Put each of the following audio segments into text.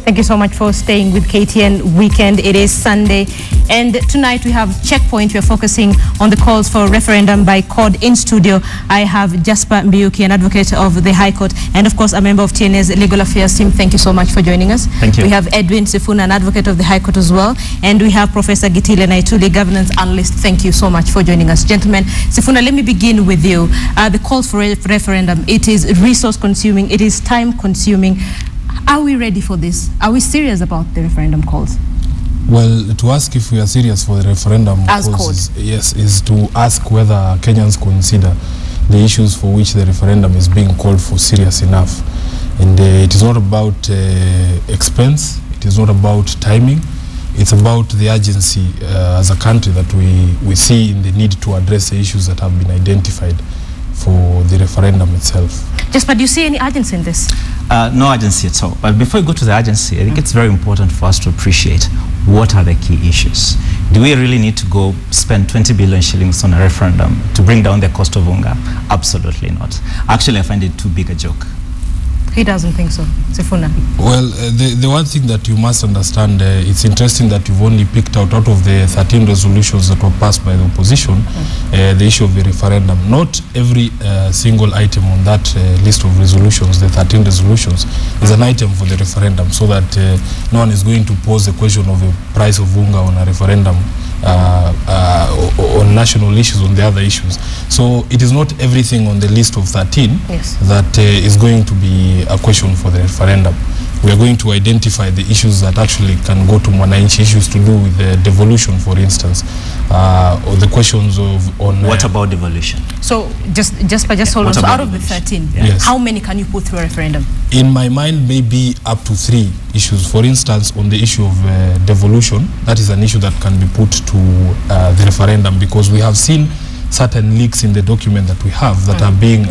Thank you so much for staying with KTN Weekend. It is Sunday, and tonight we have Checkpoint. We are focusing on the calls for referendum by CORD. In studio, I have Jasper Mbiuki, an advocate of the High Court, and of course a member of TNA's Legal Affairs team. Thank you so much for joining us. Thank you. We have Edwin Sifuna, an advocate of the High Court as well, and we have Professor Gitile Naituli, governance analyst. Thank you so much for joining us. Gentlemen, Sifuna, let me begin with you. The calls for referendum, it is resource consuming, it is time consuming. Are we ready for this? Are we serious about the referendum calls? Well, to ask if we are serious for the referendum calls is to ask whether Kenyans consider the issues for which the referendum is being called for serious enough. And it is not about expense, it is not about timing, it's about the urgency as a country that we see in the need to address the issues that have been identified for the referendum itself. Just, but do you see any urgency in this? No urgency at all. But before we go to the urgency, I think it's very important for us to appreciate what are the key issues. Do we really need to go spend 20 billion shillings on a referendum to bring down the cost of unga? Absolutely not. Actually, I find it too big a joke. He doesn't think so. Sifuna. Well, the one thing that you must understand, it's interesting that you've only picked out of the 13 resolutions that were passed by the opposition, the issue of the referendum. Not every single item on that list of resolutions, the 13 resolutions, is an item for the referendum, so that no one is going to pose the question of the price of unga on a referendum on national issues, on the other issues. So it is not everything on the list of 13 that is going to be a question for the referendum. We are going to identify the issues that actually can go to Mwananchi, issues to do with the devolution, for instance, or the questions of on... What about devolution? So just hold on. So out of the 13, how many can you put through a referendum? In my mind, maybe up to 3 issues. For instance, on the issue of devolution, that is an issue that can be put to the referendum, because we have seen certain leaks in the document that we have that are being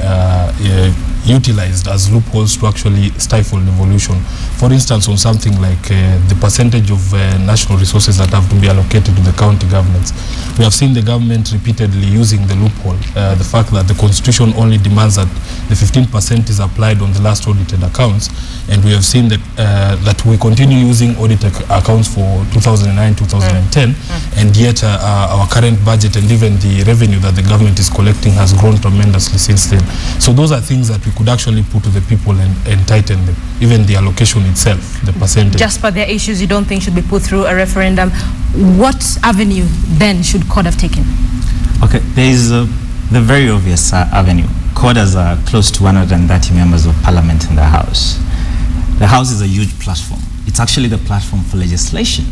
utilized as loopholes to actually stifle devolution. For instance, on something like the percentage of national resources that have to be allocated to the county governments. We have seen the government repeatedly using the loophole, the fact that the constitution only demands that the 15% is applied on the last audited accounts, and we have seen that, that we continue using audited accounts for 2009-2010, and yet our current budget and even the revenue that the government is collecting has grown tremendously since then. So those are things that we could actually put to the people and tighten them, even the allocation itself, the percentage. Just for their issues you don't think should be put through a referendum, what avenue then should CORD have taken? Okay, there is the very obvious avenue. CORD has close to 130 members of parliament in the House. The House is a huge platform. It's actually the platform for legislation.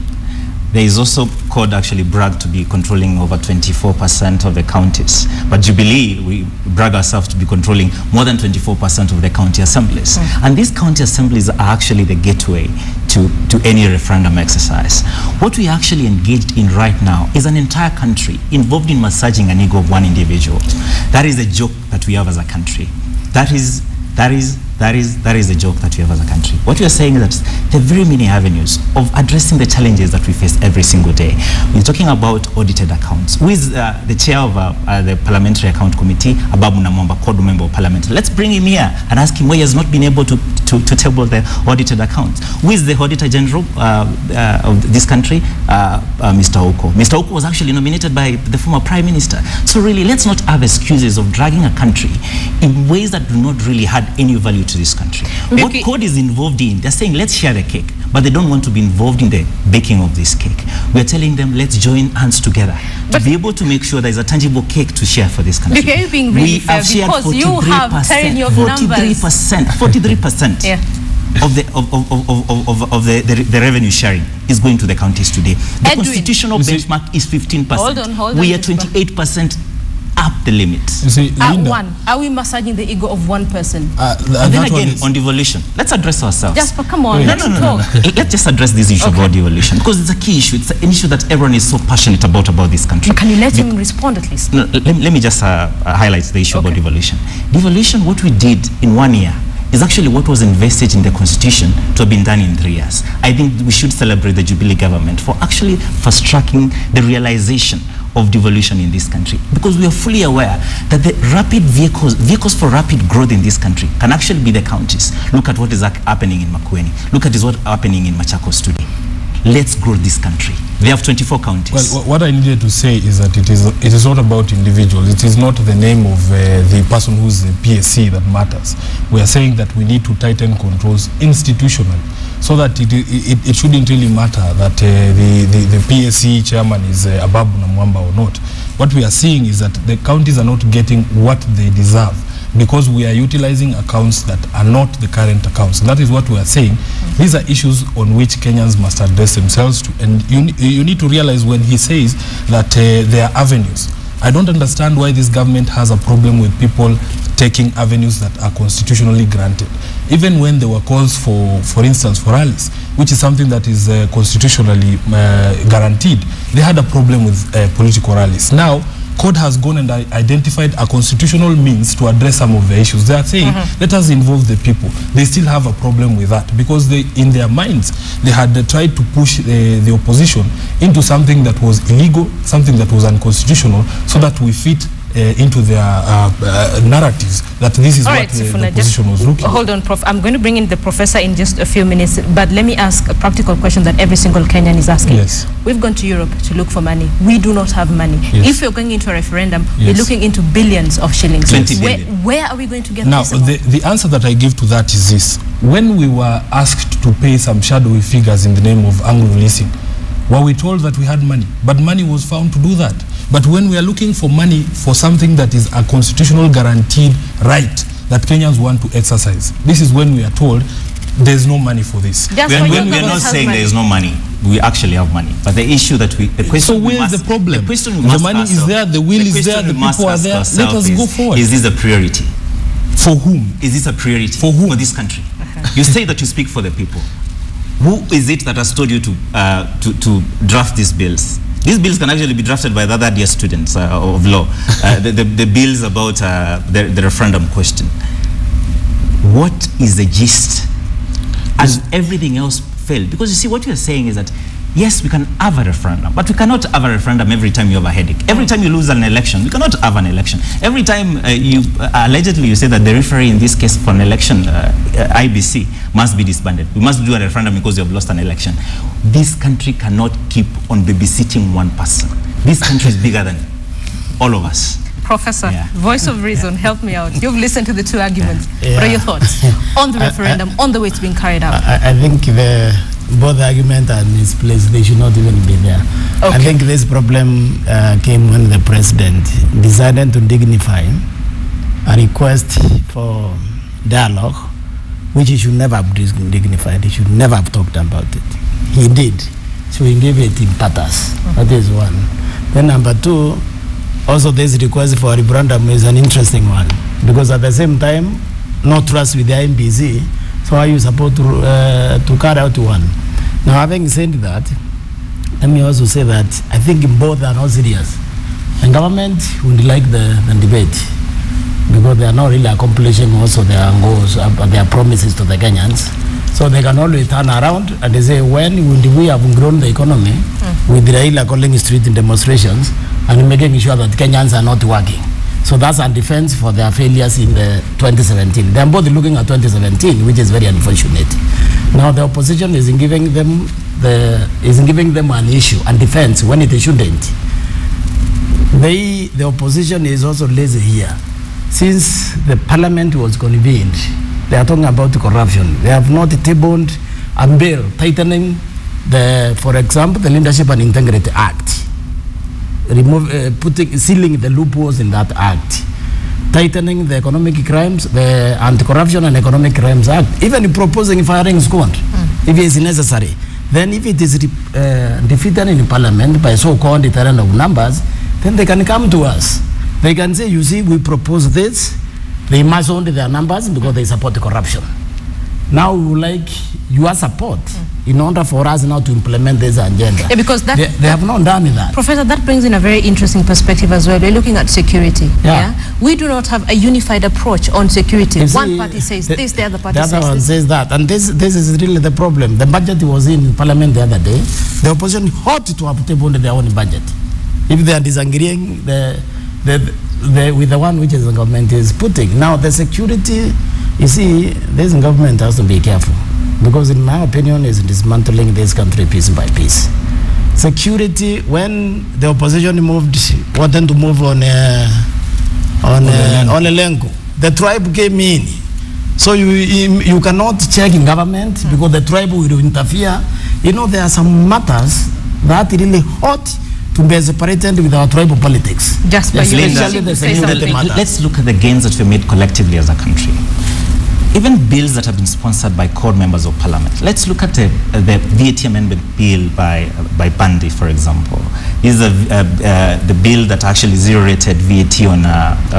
There is also CORD actually bragged to be controlling over 24% of the counties. But Jubilee, we brag ourselves to be controlling more than 24% of the county assemblies. And these county assemblies are actually the gateway to any referendum exercise. What we actually engaged in right now is an entire country involved in massaging an ego of one individual. That is the joke that we have as a country. That is the joke that we have as a country. What we are saying is that there are very many avenues of addressing the challenges that we face every single day. We're talking about audited accounts. Who is the chair of the Parliamentary Account Committee, Ababu Namwamba, CORD member of Parliament? Let's bring him here and ask him why he has not been able to table the audited accounts. Who is the Auditor General of this country? Mr. Ouko. Mr. Ouko was actually nominated by the former Prime Minister. So really, let's not have excuses of dragging a country in ways that do not really add any value to this country. What CORD is involved in, they're saying let's share the cake, but they don't want to be involved in the baking of this cake. We're telling them let's join hands together to be able to make sure there's a tangible cake to share for this country. Okay, you're being really fair, because you have 43% of the revenue sharing is going to the counties today. The constitutional benchmark is 15%. Hold on, we are 28% up the limit. You see, Linda, are we massaging the ego of one person? And then again, on devolution, let's address ourselves. Jasper, come on, let's talk. Let's just address this issue about devolution, because it's a key issue. It's an issue that everyone is so passionate about this country. But can you let him respond at least? No, let me just highlight the issue about devolution. Devolution, what we did in 1 year, is actually what was invested in the constitution to have been done in 3 years. I think we should celebrate the Jubilee government for actually fast-tracking the realization of devolution in this country, because we are fully aware that the rapid vehicles for rapid growth in this country can actually be the counties. Look at what is happening in Makueni. Look at what's happening in Machakos today. Let's grow this country. They have 24 counties. Well, what I needed to say is that it is not about individuals. It is not the name of the person who's the PSC that matters. We are saying that we need to tighten controls institutionally, so that it shouldn't really matter that the PSC chairman is Ababu Namwamba or not. What we are seeing is that the counties are not getting what they deserve, because we are utilizing accounts that are not the current accounts. And that is what we are saying. These are issues on which Kenyans must address themselves to. And you need to realize when he says that there are avenues, I don't understand why this government has a problem with people taking avenues that are constitutionally granted. Even when there were calls for instance, for rallies, which is something that is constitutionally guaranteed, they had a problem with political rallies. Now, court has gone and identified a constitutional means to address some of the issues. They are saying, let us involve the people. They still have a problem with that, because in their minds, they had tried to push the opposition into something that was illegal, something that was unconstitutional, so that we fit into their narratives that this is what the opposition was looking. Hold on, Prof. I'm going to bring in the professor in just a few minutes, but let me ask a practical question that every single Kenyan is asking. Yes. We've gone to Europe to look for money. We do not have money. Yes. If you're going into a referendum, Yes. you're looking into billions of shillings. 20 billion. Where are we going to get Now, this? the answer that I give to that is this. When we were asked to pay some shadowy figures in the name of Anglo leasing, were we told that we had money? But money was found to do that. But when we are looking for money for something that is a constitutional guaranteed right that Kenyans want to exercise, this is when we are told there's no money for this. We are not saying there is no money. We actually have money. But the issue that the question so where is the problem? The question the money is there, the will is there, the people are there. Let us go forward. Is this a priority? For whom? Is this a priority? For whom? For this country. You say that you speak for the people. Who is it that has told you to draft these bills? These bills can actually be drafted by the other dear students of law. The bills about the referendum question. What is the gist? As everything else failed? Because you see, what you're saying is that, yes, we can have a referendum, but we cannot have a referendum every time you have a headache. Every time you lose an election, we cannot have an election. Every time allegedly you say that the referee in this case for an election, IBC, must be disbanded. We must do a referendum because you have lost an election. This country cannot keep on babysitting one person. This country is bigger than all of us. Professor, voice of reason, help me out. You've listened to the two arguments. What are your thoughts on the referendum, on the way it's being carried out? I think both the argument are misplaced. They should not even be there. Okay. I think this problem came when the president decided to dignify a request for dialogue, which he should never have dignified. He should never have talked about it. He did. So he gave it in tatters. That is one. Then number two, also this request for a referendum is an interesting one, because at the same time, no trust with the IBC. So are you supposed to carry out one? Now, having said that, let me also say that I think both are not serious. And government would like the debate, because they are not really accomplishing also their goals, their promises to the Kenyans. So they can always turn around and they say, when we have grown the economy with Raila calling street demonstrations and making sure that Kenyans are not working. So that's a defense for their failures in the 2017. They are both looking at 2017, which is very unfortunate. Now the opposition is giving them an issue and defense when it shouldn't. The opposition is also lazy here. Since the parliament was convened, they are talking about corruption. They have not tabled a bill tightening for example, the Leadership and Integrity Act. Sealing the loopholes in that act, tightening the economic crimes, the Anti-Corruption and Economic Crimes Act, even proposing firing squad if it is necessary. Then if it is defeated in Parliament by so-called deterrent of numbers, then they can come to us. They can say, you see, we propose this, they must own their numbers because they support the corruption. Now we would like your support in order for us now to implement this agenda. Yeah, because they have not done that. Professor, that brings in a very interesting perspective as well. We're looking at security. Yeah. We do not have a unified approach on security. One party says this, the other party says this. The other one says that. And this is really the problem. The budget was in Parliament the other day. The opposition ought to have tabled their own budget. if they are disagreeing with the one which is the government is putting. Now the security, you see, this government has to be careful, because in my opinion is dismantling this country piece by piece. Security, when the opposition wanted to move on Lenku, the tribe came in. So you cannot check in government because the tribe will interfere. You know, there are some matters that really ought to be separated with our tribal politics. Just by let's look at the gains that we made collectively as a country. Even bills that have been sponsored by core members of parliament. Let's look at the VAT amendment bill by Bandi, for example. This is the bill that actually zero-rated VAT on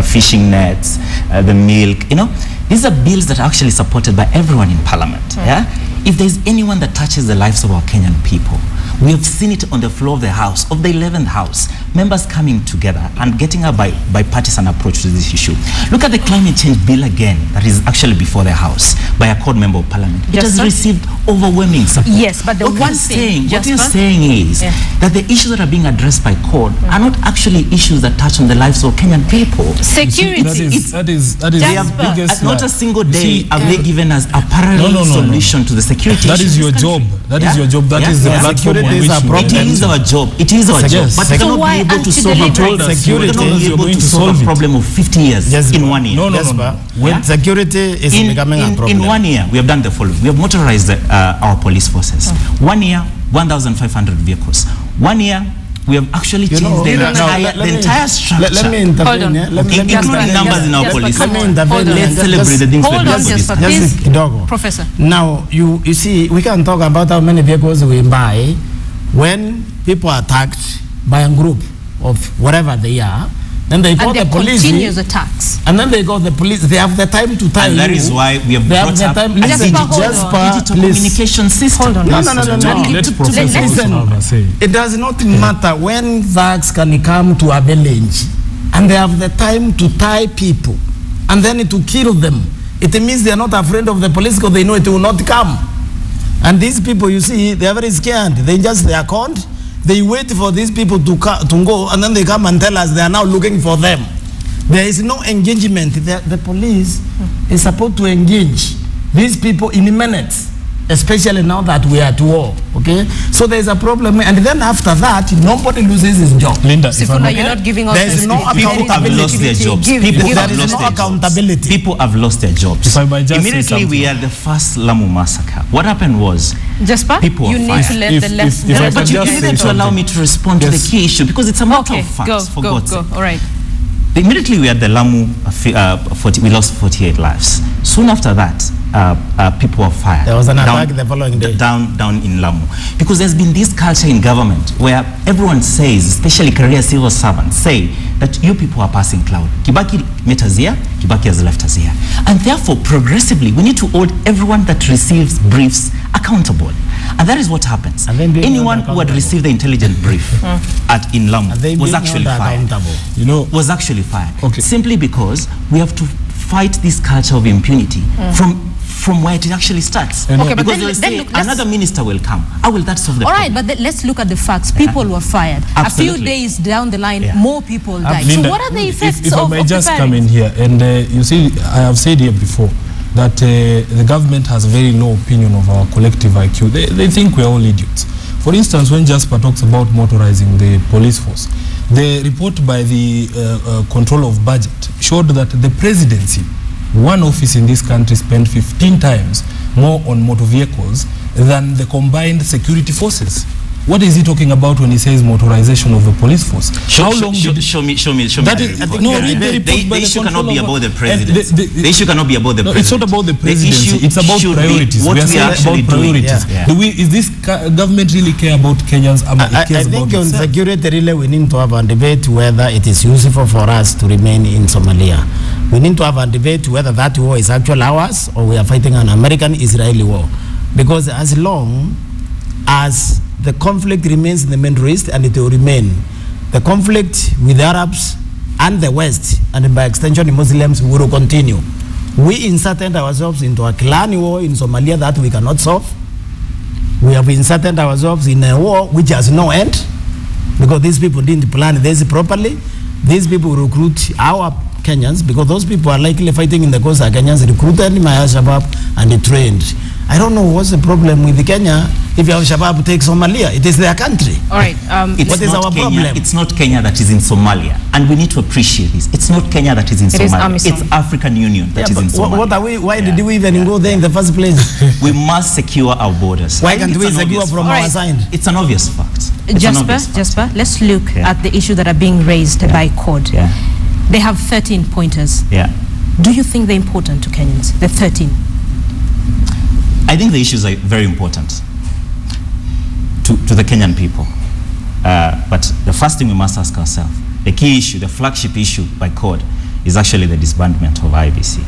fishing nets, the milk. You know, these are bills that are actually supported by everyone in parliament. Yeah. If there's anyone that touches the lives of our Kenyan people, we have seen it on the floor of the House, of the 11th House, members coming together and getting a bipartisan approach to this issue. Look at the climate change bill again that is actually before the House by a core member of parliament. It has received overwhelming support. Yes, but the what you're saying is that the issues that are being addressed by CORD are not actually issues that touch on the lives of Kenyan people. Security. That is biggest, not a single day have they given us a parallel solution to the security. That is your job. That is your job. That is the platform. It is our job. It is our job. But we cannot be able to solve a problem of 50 years in 1 year. When security is becoming a problem. In 1 year, we have done the following. We have motorized our police forces. 1 year, 1,500 vehicles. 1 year, we have actually changed the entire structure. Let me intervene. Including numbers in our police. Let's celebrate the things we do. Professor. Now, you see, we can talk about how many vehicles we buy when people are attacked by a group of whatever they are. Then they call the police. Continuous attacks. And then they call the police. They have the time to tie. And that is why we have brought up a digital communication system. Hold on. No. Listen. It does not matter when thugs can come to a village and they have the time to tie people and then to kill them. It means they are not afraid of the police because they know it will not come. And these people, you see, they are very scared. They are caught. They wait for these people to go, and then they come and tell us they are now looking for them. There is no engagement. The police is supposed to engage these people in minutes, especially now that we are at war. Okay, so there is a problem, and then after that, nobody loses his job. Linda, Sifuna, you're not giving us. There is no accountability. People have lost their jobs. People have lost their jobs. Immediately, we had the first Lamu massacre. What happened was, people you need to let the left. But you needed to allow me to respond to the key issue because it's a matter of facts. Go. All right. Immediately we had the Lamu, we lost 48 lives. Soon after that, people were fired. There was an attack the following day. Down in Lamu. Because there's been this culture in government where everyone says, especially career civil servants, say that you people are passing cloud. Kibaki met us here, Kibaki has left us here. And therefore, progressively, we need to hold everyone that receives briefs accountable. And that is what happens. Anyone who had received the intelligent brief in Lamu was actually fired. Was actually fired. Simply because we have to fight this culture of impunity from where it actually starts. Okay, but because then look, another minister will come. How will that solve the problem? All right, but let's look at the facts. People were fired. Absolutely. A few days down the line, more people died. Linda, so what are the effects if I may just come in here, and you see, I have said here before that the government has a very low opinion of our collective IQ. They think we're all idiots. For instance, when Jasper talks about motorizing the police force, the report by the control of budget showed that the presidency, one office in this country, spent 15 times more on motor vehicles than the combined security forces. What is he talking about when he says motorization of the police force? Show me. That is, the issue cannot be about the presidency. The issue cannot be about the presidency. It's not about the presidency. It's about priorities. What we are actually doing. Is this government really care about Kenyans? I think on security, really, we need to have a debate whether it is useful for us to remain in Somalia. We need to have a debate whether that war is actually ours or we are fighting an American-Israeli war. Because as long as the conflict remains in the Middle East, and it will remain, the conflict with the Arabs and the West, and by extension the Muslims, will continue. We inserted ourselves into a clan war in Somalia that we cannot solve. We have inserted ourselves in a war which has no end. because these people didn't plan this properly. These people recruit our Kenyans because those people are likely fighting in the cause of Kenyans recruited by Al-Shabaab and they trained. I don't know what's the problem with Kenya if Al-Shabaab takes Somalia. It is their country. All right. What is our problem? It's not Kenya that is in Somalia, and we need to appreciate this. It's not Kenya that is in Somalia. It's African Union that is in Somalia. What are we? Why did we even go there in the first place? We must secure our borders. Why can't we secure from our side? It's an obvious fact. Jasper, let's look at the issues that are being raised by CORD. They have 13 pointers. Do you think they're important to Kenyans, the 13? I think the issues are very important to the Kenyan people. But the first thing we must ask ourselves, the key issue, the flagship issue by CORD is actually the disbandment of IEBC.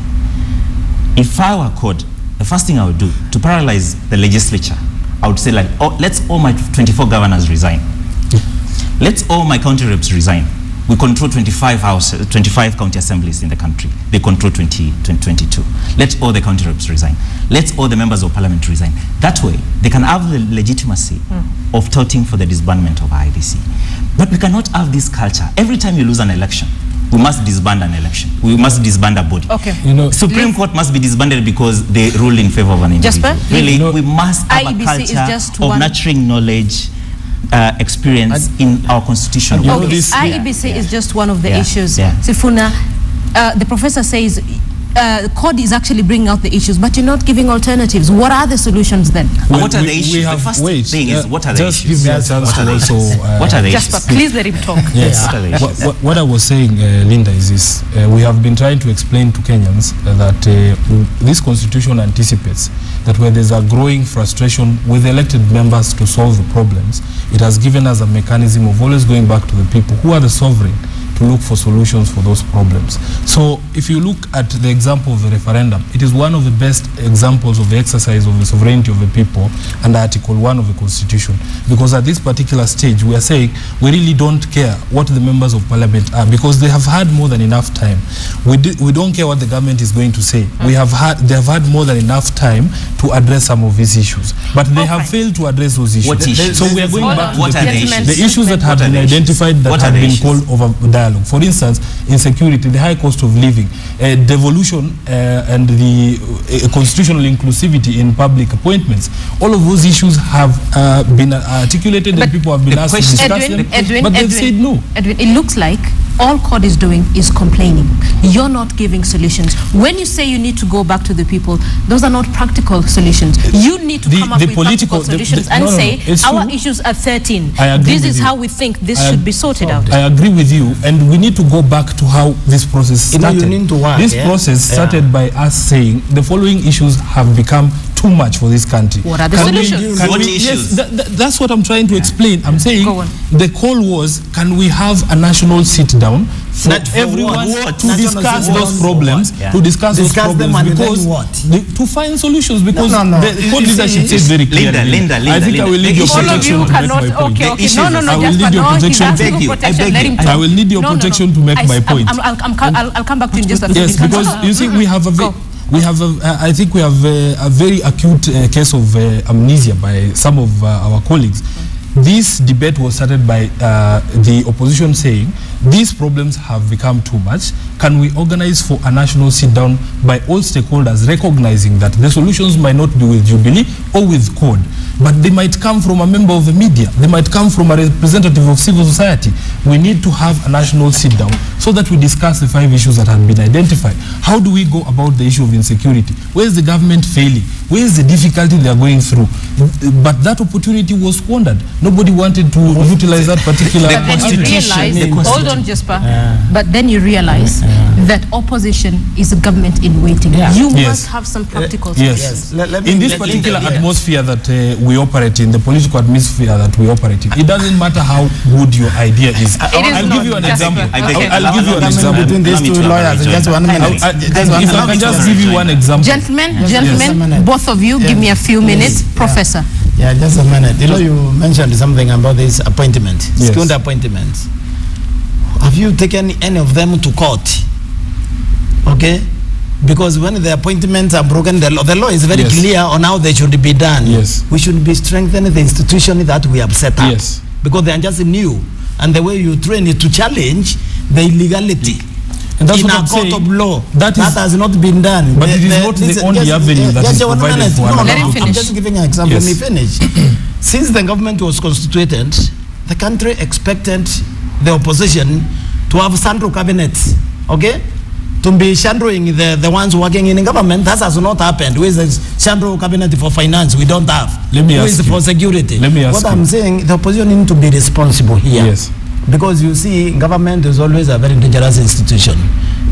If I were CORD, the first thing I would do to paralyze the legislature, I would say like, let's all my 24 governors resign. Let's all my county reps resign. We control 25 county assemblies in the country. They control 22. Let all the county reps resign. Let all the members of parliament resign. That way, they can have the legitimacy of touting for the disbandment of IEBC. But we cannot have this culture. Every time you lose an election, we must disband an election. We must disband a body. Okay. Supreme Court must be disbanded because they rule in favor of an individual. Jasper, really, we must have a culture of nurturing knowledge, experience in our constitution. IEBC is just one of the issues. Sifuna, the professor says CORD is actually bringing out the issues, but you're not giving alternatives. What are the solutions then? What are the issues? The first thing is, what are the issues? Give me a chance to also, what are the Jasper, issues? please let him talk. Yes. What I was saying, Linda, is this. We have been trying to explain to Kenyans that this constitution anticipates that where there's a growing frustration with elected members to solve the problems, it has given us a mechanism of always going back to the people who are the sovereign to look for solutions for those problems. So if you look at the example of the referendum, it is one of the best examples of the exercise of the sovereignty of the people under Article 1 of the Constitution. Because at this particular stage, we are saying we really don't care what the members of parliament are, because they have had more than enough time. We don't care what the government is going to say. They have had more than enough time to address some of these issues. But they have failed to address those issues. What issues? So we are going back to the issues that have been identified that have been called over dialogue. For instance, insecurity, the high cost of living, devolution and the constitutional inclusivity in public appointments. All of those issues have been articulated and people have been asked to discuss them, but they've said no. Edwin, it looks like all CORD is doing is complaining. You're not giving solutions. When you say you need to go back to the people, those are not practical solutions. You need to come up with practical solutions and say, our issues are 13. This is how we think this should be sorted out. I agree with you, and we need to go back to how this process started. This process started by us saying the following issues have become too much for this country. What are the solutions? Yes, that's what I'm trying to explain. I'm saying the call was, can we have a national sit-down for everyone to discuss those problems, to find solutions, because the CORD leadership says very clearly. Linda, I think I will need your protection to make my point. I will need your protection to make my point. I'll come back to you in just a few minutes. Yes, because you see, I think we have a very acute case of amnesia by some of our colleagues. This debate was started by the opposition saying, these problems have become too much. Can we organize for a national sit-down by all stakeholders, recognizing that the solutions might not be with Jubilee or with CORD, but they might come from a member of the media, they might come from a representative of civil society. We need to have a national sit-down so that we discuss the 5 issues that have been identified. How do we go about the issue of insecurity? Where is the government failing? Where is the difficulty they are going through? But that opportunity was squandered. Nobody wanted to utilize that particular constitution. Hold on, Jasper. But then you realize that opposition is a government in waiting. You must have some practical solutions. In this particular atmosphere that we operate in, the political atmosphere that we operate in, it doesn't matter how good your idea is. I'll give you an example. I'll give you an example. Between these two lawyers, just 1 minute. If I can just give you one example. Gentlemen, both of you, give me a few minutes. Professor. Yeah, just a minute. You know, you mentioned something about this appointment, second appointments. Have you taken any of them to court? Okay? Because when the appointments are broken, the law is very clear on how they should be done. Yes. We should be strengthening the institution that we have set up. Yes. because they are just new, and the way you train is to challenge the illegality. And that's in what a I'm court saying. of law. That has not been done. But it is not the only avenue that is provided for No, Let him finish. I'm just giving an example. Yes. Let me finish. Since the government was constituted, the country expected the opposition to have central cabinets, okay? To be shadowing the ones working in government. That has not happened. Where is the central cabinet for finance? We don't have. Let me Where ask is you. for security? Let me ask what you. I'm saying, the opposition need to be responsible here. Yes. Because you see, government is always a very dangerous institution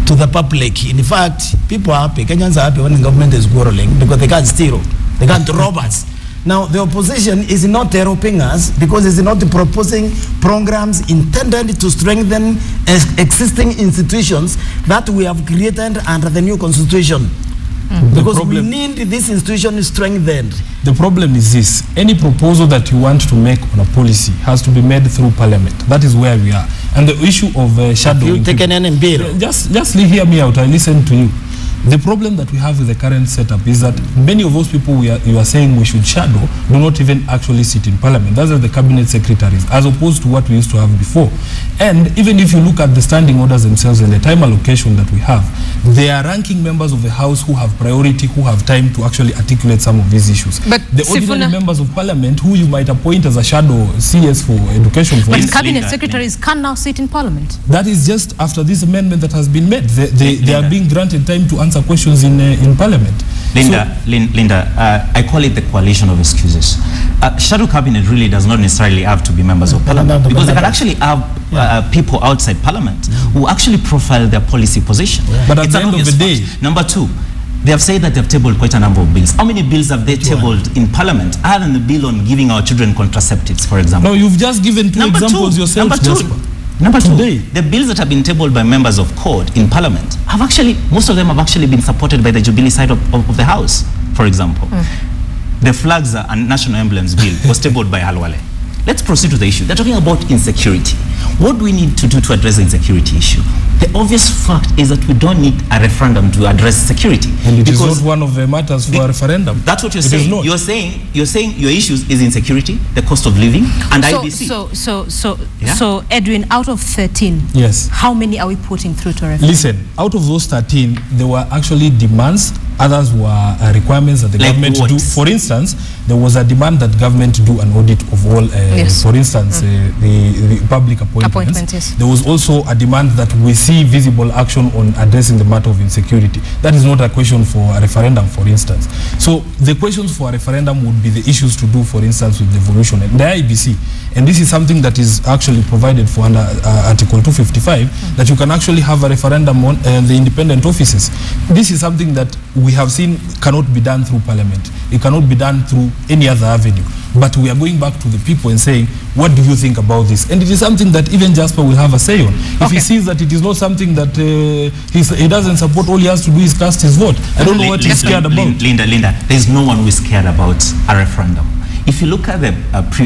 to the public. In fact, people are happy. Kenyans are happy when the government is quarreling because they can't steal, they can't rob us. Now, the opposition is not helping us because it's not proposing programs intended to strengthen existing institutions that we have created under the new constitution. Because we need this institution strengthened. The problem is this: any proposal that you want to make on a policy has to be made through parliament. That is where we are. And the issue of shadowing. You taken an bill. Just hear me out. I listen to you. The problem that we have with the current setup is that many of those people you are saying we should shadow do not even actually sit in parliament. Those are the cabinet secretaries, as opposed to what we used to have before. And even if you look at the standing orders themselves and the time allocation that we have, they are ranking members of the House who have priority, who have time to actually articulate some of these issues. But the ordinary members of parliament who you might appoint as a shadow CS for education, for But instance, cabinet secretaries can now sit in parliament. that is just after this amendment that has been made. They are being granted time to answer questions in parliament. Linda, I call it the coalition of excuses. Shadow cabinet really does not necessarily have to be members of parliament, because they can actually have people outside parliament who actually profile their policy position. But at It's the an end of the obvious day, fact. Number two, they have said that they have tabled quite a number of bills. How many bills have they tabled in parliament, other than the bill on giving our children contraceptives, for example? no, you've just given two examples yourself. Number two, Today. the bills that have been tabled by members of CORD in parliament have actually, most of them have actually been supported by the Jubilee side of the House, for example. The flags and national emblems bill was tabled by Halwale. Let's proceed to the issue. They're talking about insecurity. What do we need to do to address the insecurity issue? The obvious fact is that we don't need a referendum to address security. And it is not one of the matters for a referendum. That's what you're It is saying. not. You're saying your issues is insecurity, the cost of living, and IBC. So Edwin, out of 13, Yes. how many are we putting through to referendum? Listen, out of those 13, there were actually demands. Others were requirements that the Like government what? do. For instance, there was a demand that government do an audit of all, Yes. for instance, the public appointments. Yes. There was also a demand that we see visible action on addressing the matter of insecurity. That is not a question for a referendum, for instance. So the questions for a referendum would be the issues to do, for instance, with devolution and the IBC. And this is something that is actually provided for under Article 255, that you can actually have a referendum on the independent offices. This is something that we have seen cannot be done through parliament. It cannot be done through any other avenue. But we are going back to the people and saying, what do you think about this? And it is something that even Jasper will have a say on. If he sees that it is not something that he doesn't support, all he has to do is cast his vote. I don't know what he's scared about. Linda, there's no one who is scared about a referendum. If you look at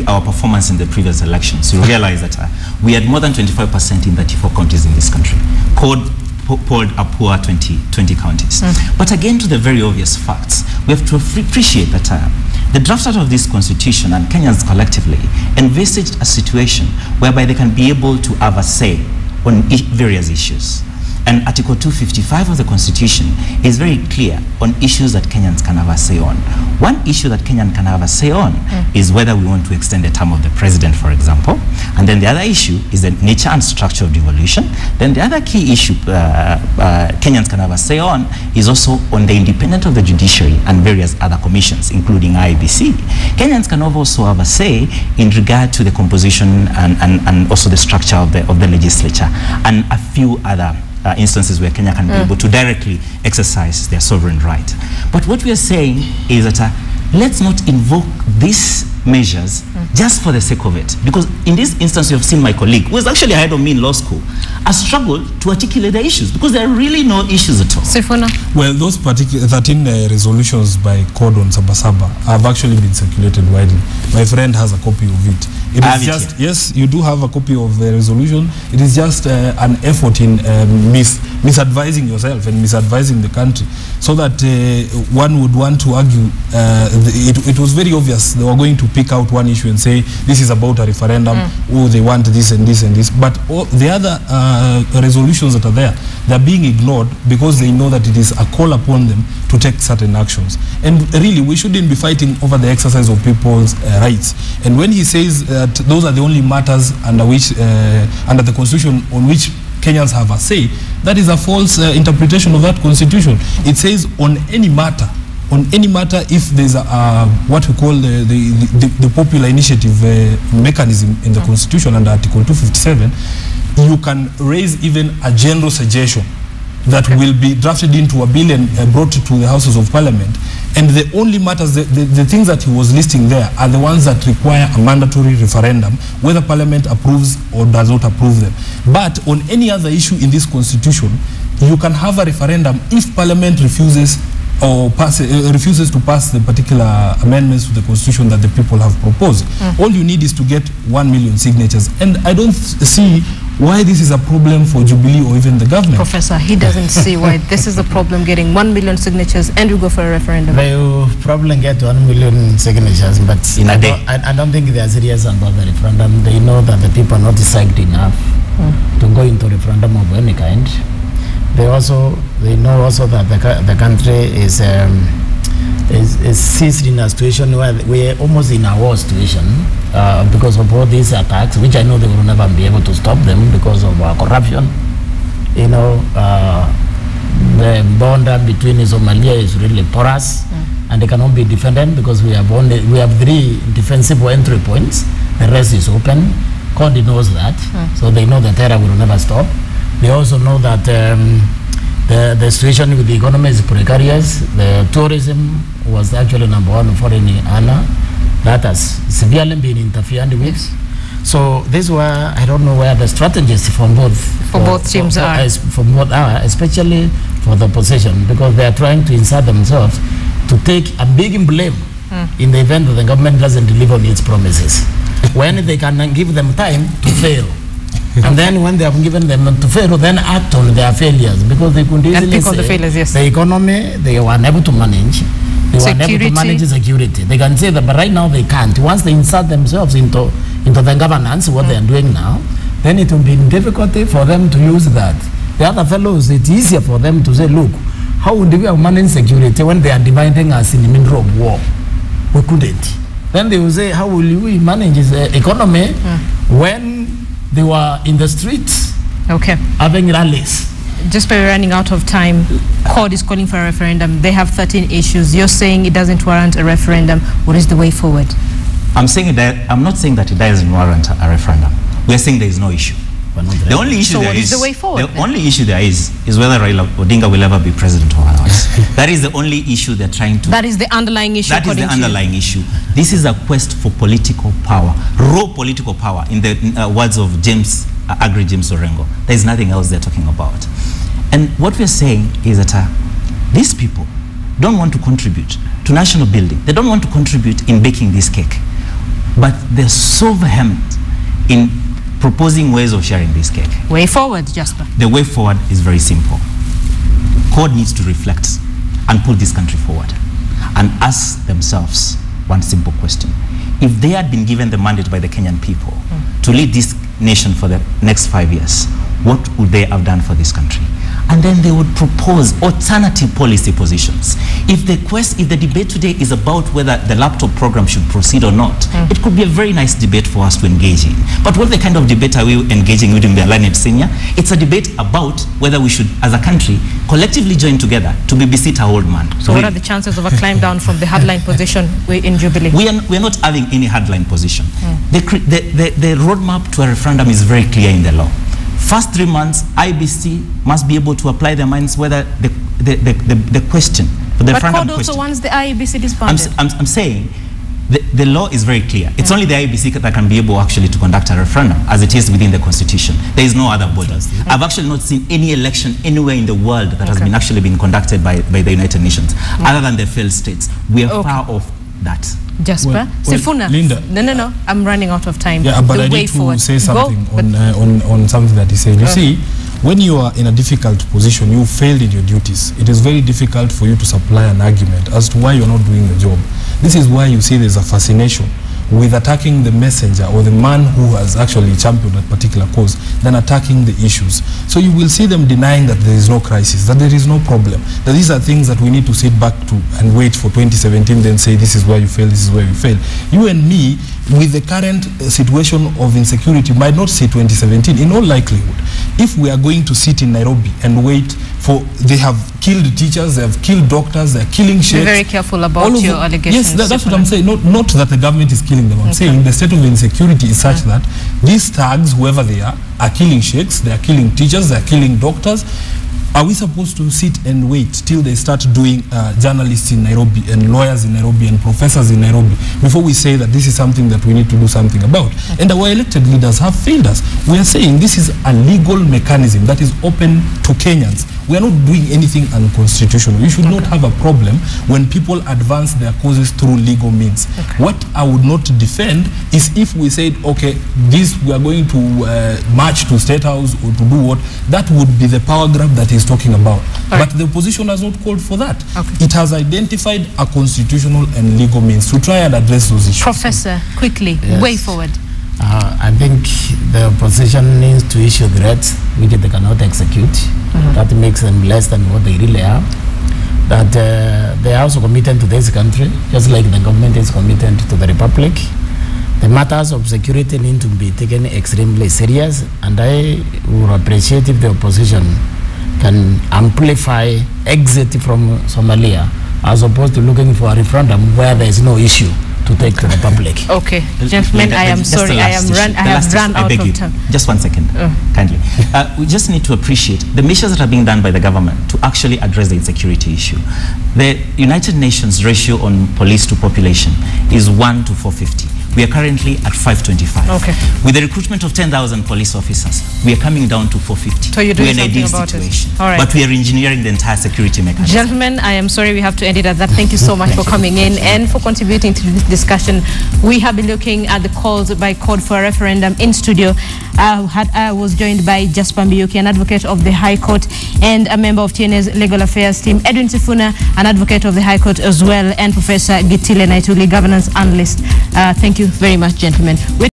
our performance in the previous elections, you realize that we had more than 25% in 34 counties in this country. Polled a poor 20 counties. But again, to the very obvious facts, we have to appreciate that the drafters of this constitution and Kenyans collectively envisaged a situation whereby they can be able to have a say on various issues. And Article 255 of the Constitution is very clear on issues that Kenyans can have a say on. One issue that Kenyan can have a say on is whether we want to extend the term of the president, for example. And then the other issue is the nature and structure of devolution. Then the other key issue Kenyans can have a say on is also on the independence of the judiciary and various other commissions, including IBC. Kenyans can also have a say in regard to the composition and also the structure of the legislature and a few other instances where Kenya can be able to directly exercise their sovereign right. But what we are saying is that let's not invoke these measures just for the sake of it. Because in this instance, you have seen my colleague, who is actually ahead of me in law school, has struggled to articulate the issues because there are really no issues at all. Sifuna? Well, those particular 13 resolutions by CORD on Sabasaba have actually been circulated widely. My friend has a copy of it. It is just, yes, you do have a copy of the resolution. It is just an effort in misadvising yourself and misadvising the country, so that one would want to argue it was very obvious they were going to pick out one issue and say this is about a referendum, oh, they want this and this and this. But all the other resolutions that are there, they're being ignored because they know that it is a call upon them to take certain actions. And really, we shouldn't be fighting over the exercise of people's rights. And when he says that those are the only matters under which, under the Constitution on which Kenyans have a say, that is a false interpretation of that Constitution. It says on any matter, if there's a what we call the popular initiative mechanism in the Constitution under Article 257, you can raise even a general suggestion that will be drafted into a bill and brought to the Houses of Parliament. And the only matters, the things that he was listing there are the ones that require a mandatory referendum, whether Parliament approves or does not approve them. But on any other issue in this Constitution, you can have a referendum if Parliament refuses to pass the particular amendments to the Constitution that the people have proposed. All you need is to get 1 million signatures. And I don't see why this is a problem for Jubilee or even the government. Professor, he doesn't see why this is a problem, getting 1 million signatures and you go for a referendum. They will probably get 1 million signatures, but in a day. I don't think they are serious about the referendum. They know that the people are not psyched enough to go into a referendum of any kind. They know also that the country is seized in a situation where we're almost in a war situation because of all these attacks, which I know they will never be able to stop them because of corruption. You know, the border between Somalia is really porous, and they cannot be defended because we have 3 defensive entry points. The rest is open. Condi knows that, so they know the terror will never stop. They also know that the situation with the economy is precarious. The tourism was actually #1 foreign earner. That has severely been interfered with. So this is where I don't know where the strategies from both teams are, especially for the opposition, because they are trying to insert themselves to take a big blame in the event that the government doesn't deliver on its promises. When they can give them time to fail. And then when they have given them to fail, then act on their failures, because they could easily say the economy they were unable to manage. They were unable to manage security. They can say that, but right now they can't. Once they insert themselves into the governance, what they are doing now, then it will be difficult for them to use that. The other fellows, it's easier for them to say, look, how would we have managed security when they are dividing us in the middle of war? We couldn't. Then they will say, how will we manage the economy when they were in the streets having rallies? Just by running out of time, CORD is calling for a referendum. They have 13 issues. You're saying it doesn't warrant a referendum. What is the way forward? I'm not saying that it doesn't warrant a referendum. We're saying there is no issue. The only issue there is, the way forward, the only issue there is whether Raila Odinga will ever be president or not. That is the only issue they're trying to. That is the underlying issue. That is the underlying issue. This is a quest for political power, raw political power. In the words of Agri James Orengo, there is nothing else they're talking about. And what we're saying is that these people don't want to contribute to national building. They don't want to contribute in baking this cake, but they're so vehement in proposing ways of sharing this cake. Way forward, Jasper. The way forward is very simple. CORD needs to reflect and pull this country forward and ask themselves one simple question. If they had been given the mandate by the Kenyan people to lead this nation for the next 5 years, what would they have done for this country? And then they would propose alternative policy positions. If the debate today is about whether the laptop program should proceed or not, it could be a very nice debate for us to engage in. But what the kind of debate are we engaging with in the Learned Senior? It's a debate about whether we should, as a country, collectively join together to babysit our old man. So what are the chances of a climb down from the hardline position in Jubilee? We are not having any hardline position. The roadmap to a referendum is very clear in the law. First 3 months, IBC must be able to apply their minds whether the question, the referendum question. But CORD also wants the IBC disbanded. I'm saying the law is very clear. It's only the IBC that can be able actually to conduct a referendum as it is within the Constitution. There is no other body. I've actually not seen any election anywhere in the world that has been actually been conducted by the United Nations, other than the failed states. We are far off that. Jasper, Sifuna. Linda, no, I'm running out of time. Yeah, but I need to say something on something that he said. You see, when you are in a difficult position, you failed in your duties. It is very difficult for you to supply an argument as to why you're not doing the job. This is why you see there's a fascination with attacking the messenger or the man who has actually championed that particular cause than attacking the issues. So you will see them denying that there is no crisis, that there is no problem, that these are things that we need to sit back to and wait for 2017, then say this is where you fail, this is where you fail. You and me, with the current situation of insecurity, might not say 2017 in all likelihood. If we are going to sit in Nairobi and wait for, they have killed teachers, they have killed doctors, they are killing sheikhs. Be very careful about your allegations. Yes, that's what I'm saying. Not that the government is killing them. I'm saying the state of insecurity is such that these thugs, whoever they are killing sheikhs, they are killing teachers, they are killing doctors. Are we supposed to sit and wait till they start doing journalists in Nairobi and lawyers in Nairobi and professors in Nairobi before we say that this is something that we need to do something about? And our elected leaders have failed us. We are saying this is a legal mechanism that is open to Kenyans. We are not doing anything unconstitutional. We should not have a problem when people advance their causes through legal means. What I would not defend is if we said, okay, this we are going to march to State House or to do what, that would be the power grab that he's talking about. But the opposition has not called for that. It has identified a constitutional and legal means to try and address those issues. Professor, quickly, way forward. I think the opposition needs to issue threats which they cannot execute. That makes them less than what they really are. That they are also committed to this country, just like the government is committed to the republic. The matters of security need to be taken extremely serious, and I would appreciate if the opposition can amplify exit from Somalia as opposed to looking for a referendum where there is no issue to take to the public. Okay, gentlemen, I am sorry, I have run out of time. Just 1 second, kindly. We just need to appreciate the measures that are being done by the government to actually address the insecurity issue. The United Nations ratio on police to population is 1 to 450. We are currently at 525. Okay. With the recruitment of 10,000 police officers, we are coming down to 450. So you're doing something in an ideal situation. All right. But we are engineering the entire security mechanism. Gentlemen, I am sorry we have to end it at that. Thank you so much for coming in and for contributing to this discussion. We have been looking at the calls by code for a referendum in studio. I was joined by Jasper Mbiuki, an advocate of the High Court, and a member of TNA's Legal Affairs team, Edwin Sifuna, an advocate of the High Court as well, and Professor Gitile Naituli, governance analyst. Thank you very much, gentlemen.